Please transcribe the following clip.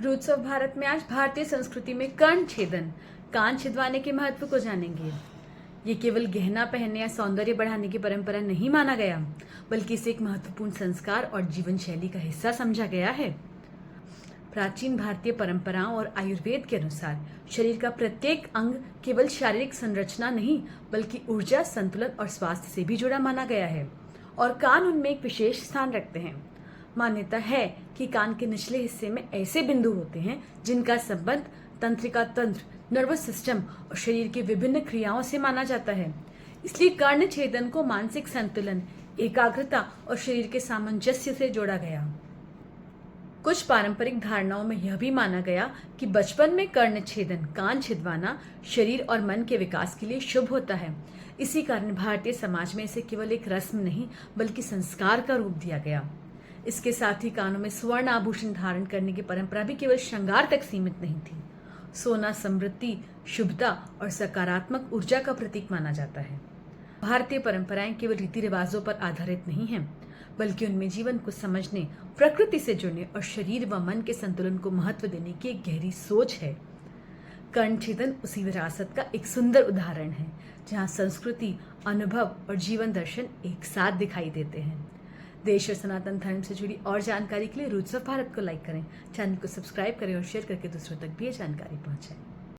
Roots of Bharat में आज भारतीय संस्कृति में कर्ण छेदन, कान छिदवाने के महत्व को जानेंगे। ये केवल गहना पहनने या सौंदर्य बढ़ाने की परंपरा नहीं माना गया, बल्कि इसे एक महत्वपूर्ण संस्कार और जीवन शैली का हिस्सा समझा गया है। प्राचीन भारतीय परंपराओं और आयुर्वेद के अनुसार शरीर का प्रत्येक अंग केवल शारीरिक संरचना नहीं, बल्कि ऊर्जा, संतुलन और स्वास्थ्य से भी जुड़ा माना गया है, और कान उनमें एक विशेष स्थान रखते हैं। मान्यता है कि कान के निचले हिस्से में ऐसे बिंदु होते हैं जिनका संबंध तंत्रिका तंत्र, नर्वस सिस्टम और शरीर की विभिन्न क्रियाओं से माना जाता है। इसलिए कर्ण छेदन को मानसिक संतुलन, एकाग्रता और शरीर के सामंजस्य से जोड़ा गया। कुछ पारंपरिक धारणाओं में यह भी माना गया कि बचपन में कर्ण छेदन, कान छिदवाना शरीर और मन के विकास के लिए शुभ होता है। इसी कारण भारतीय समाज में इसे केवल एक रस्म नहीं, बल्कि संस्कार का रूप दिया गया। इसके साथ ही कानों में स्वर्ण आभूषण धारण करने की परंपरा भी केवल श्रृंगार तक सीमित नहीं थी। सोना समृद्धि, शुभता और सकारात्मक ऊर्जा का प्रतीक माना जाता है। भारतीय परंपराएं केवल रीति रिवाजों पर आधारित नहीं हैं, बल्कि उनमें जीवन को समझने, प्रकृति से जुड़ने और शरीर व मन के संतुलन को महत्व देने की एक गहरी सोच है। कर्ण छेदन उसी विरासत का एक सुंदर उदाहरण है, जहां संस्कृति, अनुभव और जीवन दर्शन एक साथ दिखाई देते हैं। देश और सनातन धर्म से जुड़ी और जानकारी के लिए रूट्स ऑफ भारत को लाइक करें, चैनल को सब्सक्राइब करें और शेयर करके दूसरों तक भी ये जानकारी पहुंचाएं।